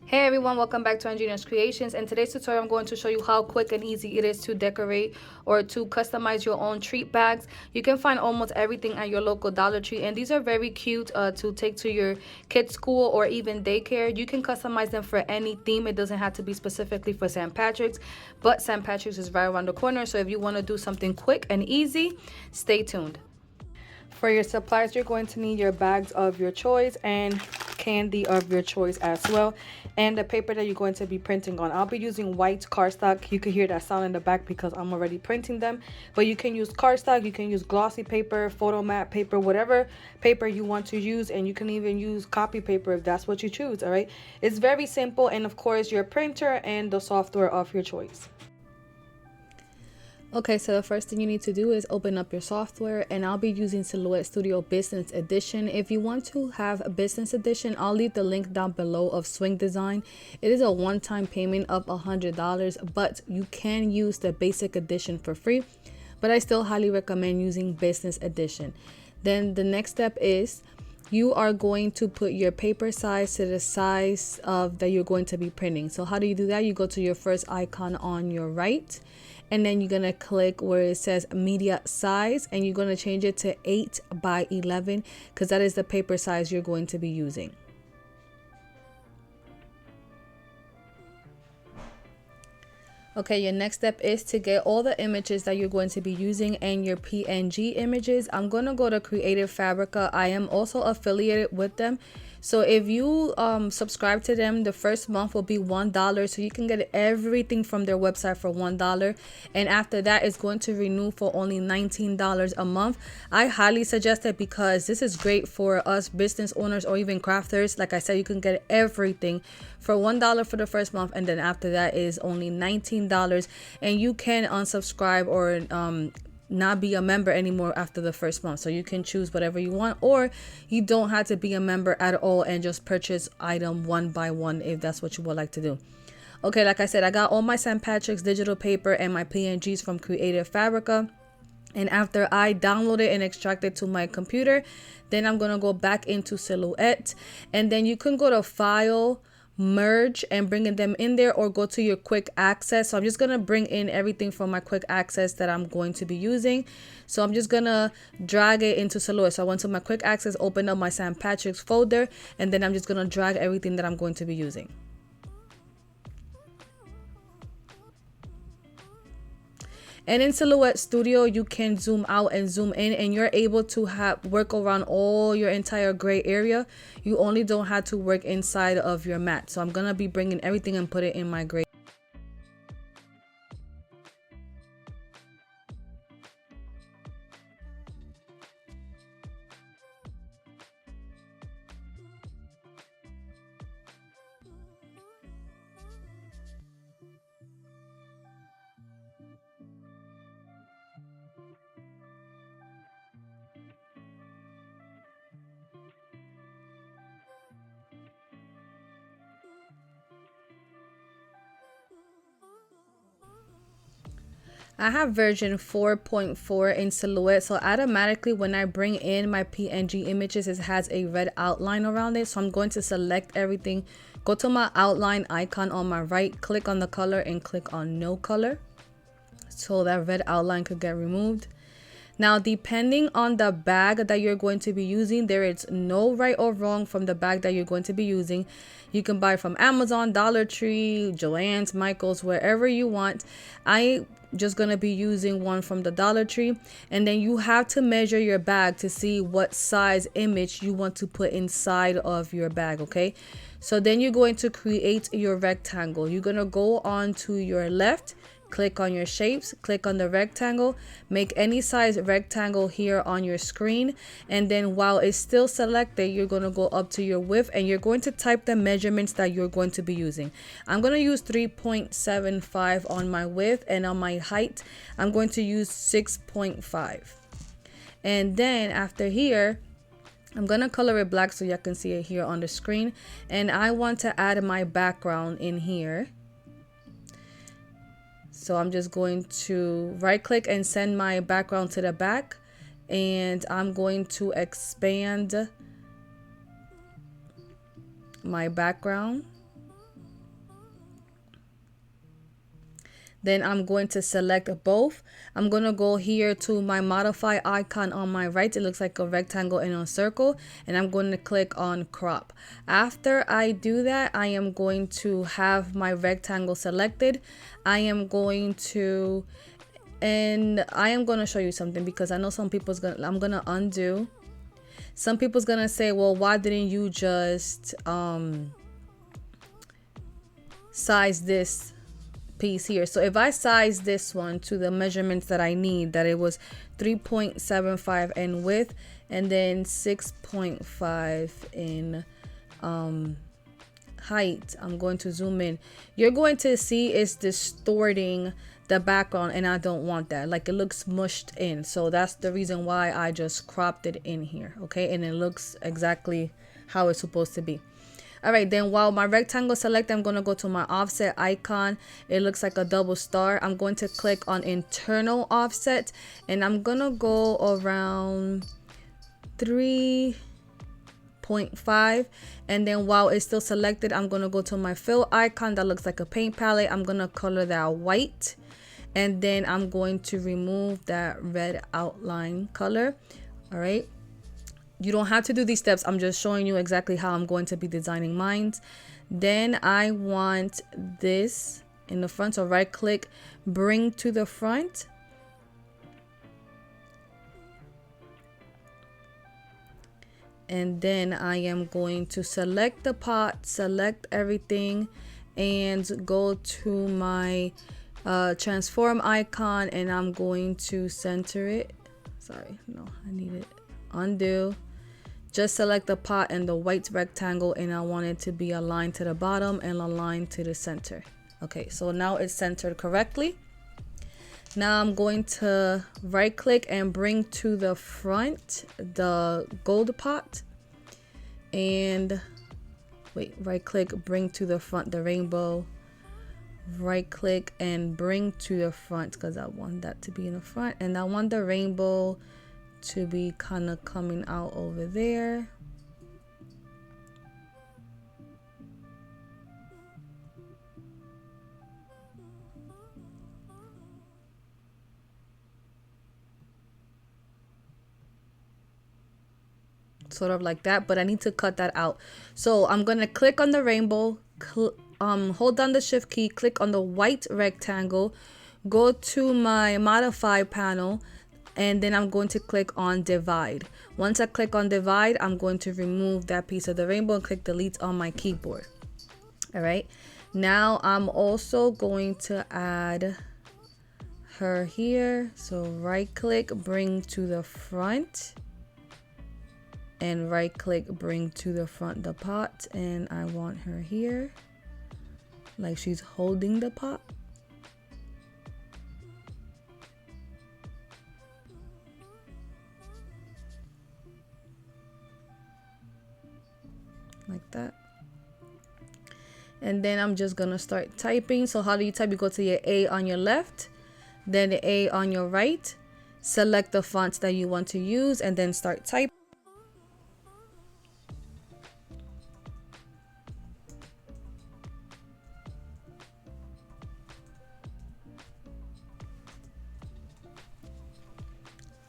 Hey everyone, welcome back to Andrina's Creations. In today's tutorial, I'm going to show you how quick and easy it is to decorate or to customize your own treat bags. You can find almost everything at your local Dollar Tree, and these are very cute to take to your kids' school or even daycare. You can customize them for any theme. It doesn't have to be specifically for St. Patrick's, but St. Patrick's is right around the corner, so if you want to do something quick and easy, stay tuned. For your supplies, you're going to need your bags of your choice and candy of your choice as well, and the paper that you're going to be printing on. I'll be using white cardstock. You can hear that sound in the back because I'm already printing them, but you can use cardstock, you can use glossy paper, photo mat paper, whatever paper you want to use, and you can even use copy paper if that's what you choose. All right, it's very simple, and of course your printer and the software of your choice. Okay, so the first thing you need to do is open up your software, and I'll be using Silhouette Studio Business Edition. If you want to have a Business Edition, I'll leave the link down below of Swing Design. It is a one-time payment of $100, but you can use the Basic Edition for free, but I still highly recommend using Business Edition. Then the next step is you are going to put your paper size to the size of that you're going to be printing. So how do you do that? You go to your first icon on your right, and then you're gonna click where it says media size, and you're gonna change it to 8 by 11 because that is the paper size you're going to be using. Okay, your next step is to get all the images that you're going to be using and your PNG images. I'm going to go to Creative Fabrica. I am also affiliated with them. So if you subscribe to them, the first month will be $1. So you can get everything from their website for $1. And after that, it's going to renew for only $19 a month. I highly suggest it because this is great for us business owners or even crafters. Like I said, you can get everything for $1 for the first month. And then after that is only $19. And you can unsubscribe or not be a member anymore after the first month. So you can choose whatever you want, or you don't have to be a member at all and just purchase item one by one if that's what you would like to do. Okay, like I said, I got all my St. Patrick's digital paper and my PNGs from Creative Fabrica. And after I download it and extract it to my computer, then I'm gonna go back into Silhouette, and then you can go to File, Merge, and bringing them in there, or go to your quick access. So I'm just gonna bring in everything from my quick access that I'm going to be using. So I'm just gonna drag it into Silhouette. So I went to my quick access, open up my St. Patrick's folder, and then I'm just gonna drag everything that I'm going to be using. And in Silhouette Studio, you can zoom out and zoom in, and you're able to work around all your entire gray area. You only don't have to work inside of your mat. So I'm going to be bringing everything and put it in my gray. I have version 4.4 in Silhouette, so automatically when I bring in my PNG images, it has a red outline around it. So I'm going to select everything, go to my outline icon on my right, click on the color and click on no color, so that red outline could get removed. Now, depending on the bag that you're going to be using, there is no right or wrong from the bag that you're going to be using. You can buy from Amazon, Dollar Tree, Joann's, Michael's, wherever you want. I just gonna be using one from the Dollar Tree, and then you have to measure your bag to see what size image you want to put inside of your bag. Okay, so then you're going to create your rectangle. You're gonna go on to your left, click on your shapes, click on the rectangle, make any size rectangle here on your screen, and then while it's still selected, you're going to go up to your width and you're going to type the measurements that you're going to be using. I'm going to use 3.75 on my width, and on my height I'm going to use 6.5. And then after here, I'm going to color it black so you can see it here on the screen, and I want to add my background in here. So I'm just going to right click and send my background to the back, and I'm going to expand my background. Then I'm going to select both. I'm going to go here to my modify icon on my right. It looks like a rectangle and a circle. And I'm going to click on crop. After I do that, I am going to have my rectangle selected. I am going to, and I am going to show you something because I know some people's going to, I'm going to undo. Some people's going to say, well, why didn't you just size this piece here? So if I size this one to the measurements that I need, that it was 3.75 in width and then 6.5 in height, I'm going to zoom in. You're going to see it's distorting the background, and I don't want that. Like, it looks mushed in. So that's the reason why I just cropped it in here. Okay, and it looks exactly how it's supposed to be. All right, then while my rectangle select, I'm going to go to my offset icon. It looks like a double star. I'm going to click on internal offset, and I'm going to go around 3.5. And then while it's still selected, I'm going to go to my fill icon that looks like a paint palette. I'm going to color that white, and then I'm going to remove that red outline color. All right. You don't have to do these steps. I'm just showing you exactly how I'm going to be designing mine. Then I want this in the front. So right click, bring to the front. And then I am going to select the pot, select everything, and go to my transform icon, and I'm going to center it. Sorry, no, I need it. Undo. Just select the pot and the white rectangle, and I want it to be aligned to the bottom and aligned to the center. Okay, so now it's centered correctly. Now I'm going to right click and bring to the front the gold pot, and wait, right click, bring to the front the rainbow, right click and bring to the front, because I want that to be in the front, and I want the rainbow to be kind of coming out over there. Sort of like that, but I need to cut that out. So I'm going to click on the rainbow, hold down the shift key, click on the white rectangle, go to my modify panel, and then I'm going to click on divide. Once I click on divide, I'm going to remove that piece of the rainbow and click delete on my keyboard. All right, now I'm also going to add her here. So right click, bring to the front, and right click, bring to the front the pot, and I want her here like she's holding the pot. Like that. And then I'm just gonna start typing. So how do you type? You go to your A on your left, then the A on your right, select the fonts that you want to use, and then start typing.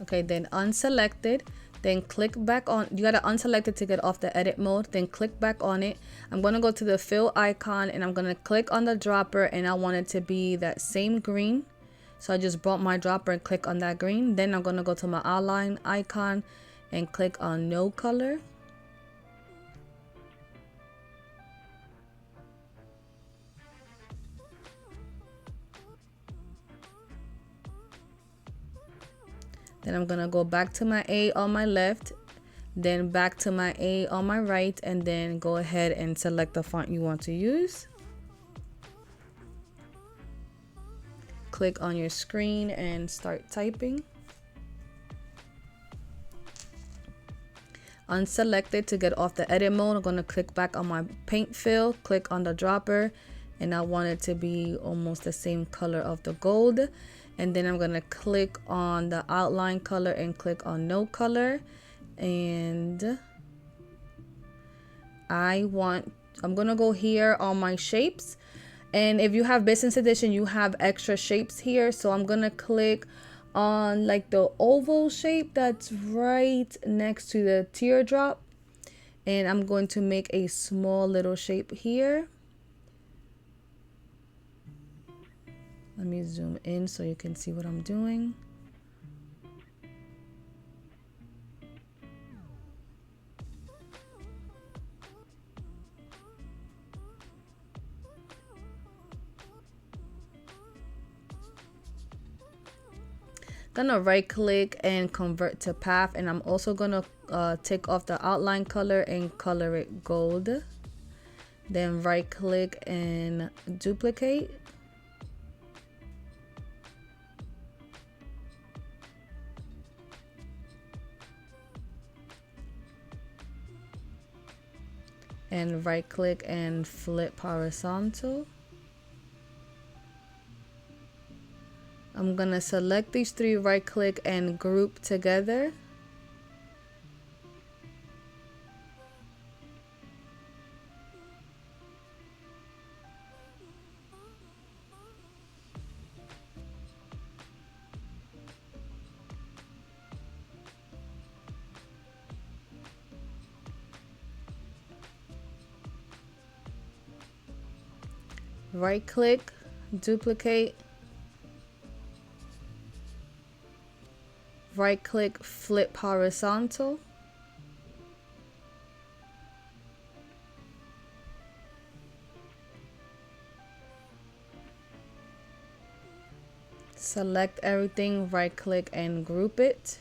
Okay, then unselected. Then click back on, you gotta unselect it to get off the edit mode, then click back on it. I'm gonna go to the fill icon, and I'm gonna click on the dropper, and I want it to be that same green. So I just brought my dropper and click on that green. Then I'm gonna go to my outline icon and click on no color. Then I'm gonna go back to my A on my left, then back to my A on my right, and then go ahead and select the font you want to use. Click on your screen and start typing. Unselect it to get off the edit mode. I'm gonna click back on my paint fill, click on the dropper, and I want it to be almost the same color of the gold. And then I'm gonna click on the outline color and click on no color, and I'm gonna go here on my shapes, And if you have business edition, you have extra shapes here. So I'm gonna click on like the oval shape that's right next to the teardrop, and I'm going to make a small little shape here. Let me zoom in so you can see what I'm doing. Gonna right click and convert to path, and I'm also gonna take off the outline color and color it gold. Then right click and duplicate. And right click and flip horizontal. I'm gonna select these three, right click and group together. Right click, duplicate, right click, flip horizontal. Select everything, right click and group it.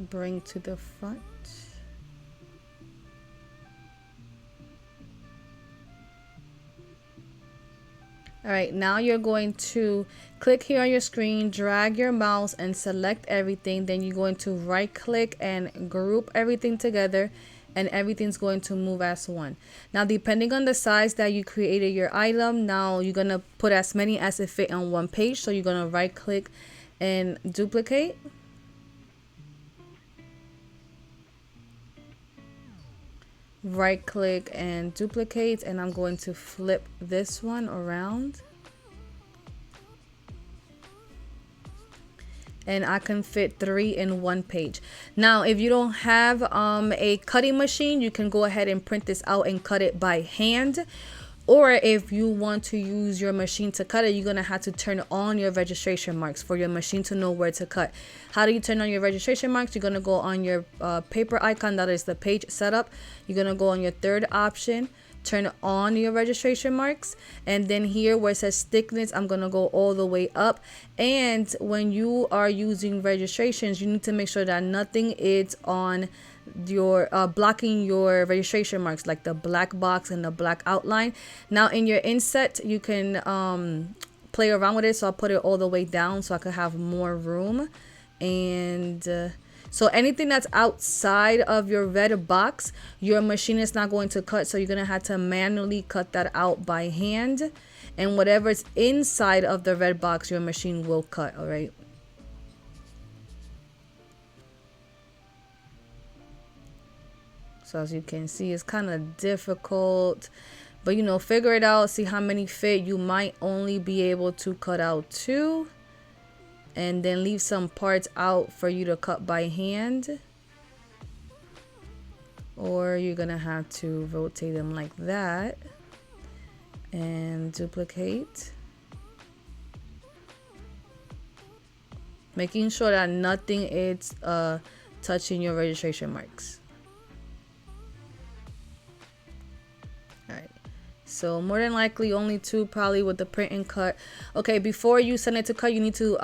Bring to the front. All right, now you're going to click here on your screen, drag your mouse and select everything. Then you're going to right click and group everything together, and everything's going to move as one. Now, depending on the size that you created your item, now you're gonna put as many as it fit on one page. So you're gonna right click and duplicate. Right click and duplicate, and I'm going to flip this one around, and I can fit 3 in one page. Now, if you don't have a cutting machine, you can go ahead and print this out and cut it by hand. Or if you want to use your machine to cut it, you're going to have to turn on your registration marks for your machine to know where to cut. How do you turn on your registration marks? You're going to go on your paper icon, that is the page setup. You're going to go on your third option, turn on your registration marks, and then here where it says thickness, I'm going to go all the way up. And when you are using registrations, you need to make sure that nothing is on your blocking your registration marks, like the black box and the black outline. Now in your inset, you can play around with it. So I'll put it all the way down so I could have more room. And so anything that's outside of your red box, your machine is not going to cut. So you're going to have to manually cut that out by hand. And whatever's inside of the red box, your machine will cut. All right. So as you can see, it's kind of difficult, but you know, figure it out, see how many fit. You might only be able to cut out 2, and then leave some parts out for you to cut by hand. Or you're gonna have to rotate them like that and duplicate. Making sure that nothing is touching your registration marks. So more than likely only 2 probably with the print and cut. Okay, before you send it to cut, you need to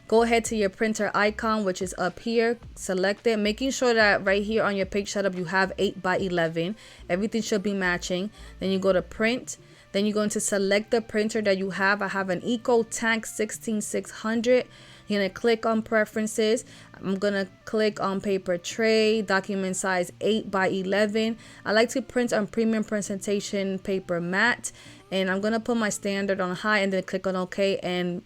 go ahead to your printer icon, which is up here. Select it, making sure that right here on your page setup you have 8x11. Everything should be matching. Then you go to print. Then you're going to select the printer that you have. I have an EcoTank 16600. You're going to click on preferences. I'm going to click on paper tray, document size 8x11. I like to print on premium presentation paper matte. And I'm going to put my standard on high and then click on OK and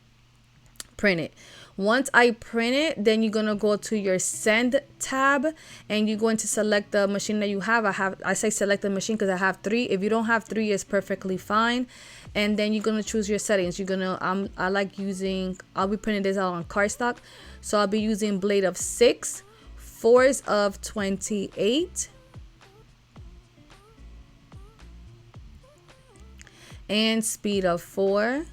print it. Once I print it, then you're gonna go to your send tab and you're going to select the machine that you have. I say select the machine because I have 3. If you don't have 3, it's perfectly fine. And then you're gonna choose your settings. You're gonna I'll be printing this out on cardstock, so I'll be using blade of 6, force of 28, and speed of 4.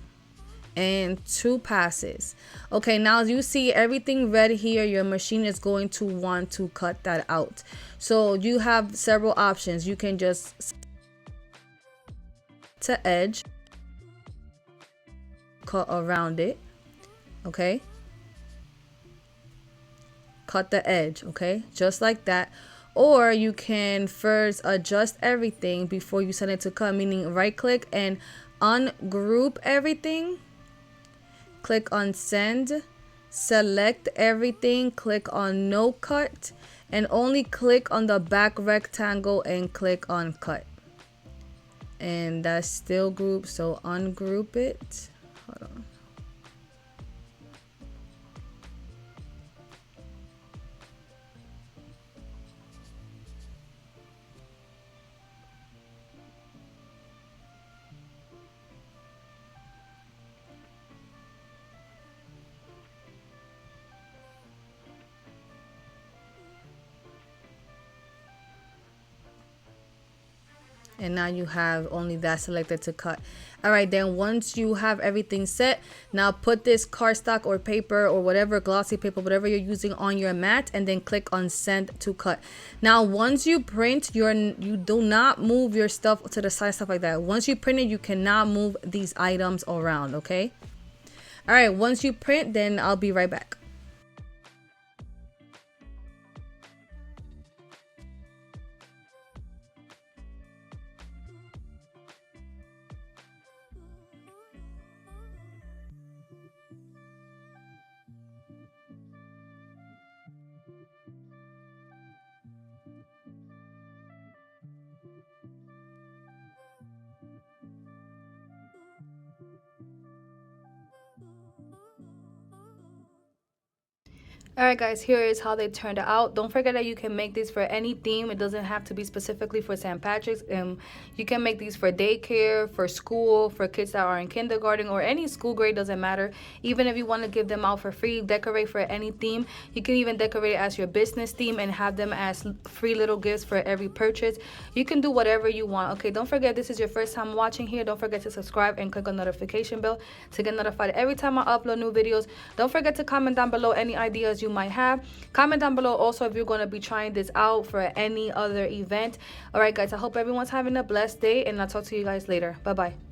And 2 passes. Okay, now as you see everything red here, your machine is going to want to cut that out. So you have several options. You can just to edge, cut around it, okay, cut the edge, okay, just like that. Or you can first adjust everything before you send it to cut, meaning right click and ungroup everything. Click on send, select everything, click on no cut, and only click on the back rectangle and click on cut. And that's still grouped, so ungroup it. Hold on. And now you have only that selected to cut. All right, then once you have everything set, now put this cardstock or paper or whatever, glossy paper, whatever you're using on your mat, and then click on send to cut. Now once you print, you do not move your stuff to the side, stuff like that. Once you print it, you cannot move these items around, okay? All right, once you print, then I'll be right back. Alright guys, here is how they turned out. Don't forget that you can make these for any theme. It doesn't have to be specifically for St. Patrick's. You can make these for daycare, for school, for kids that are in kindergarten, or any school grade, doesn't matter. Even if you want to give them out for free, decorate for any theme. You can even decorate it as your business theme and have them as free little gifts for every purchase. You can do whatever you want. Okay, don't forget, this is your first time watching here. Don't forget to subscribe and click on notification bell to get notified every time I upload new videos. Don't forget to comment down below any ideas you might have. Comment down below also if you're going to be trying this out for any other event. All right guys, I hope everyone's having a blessed day, and I'll talk to you guys later. Bye bye.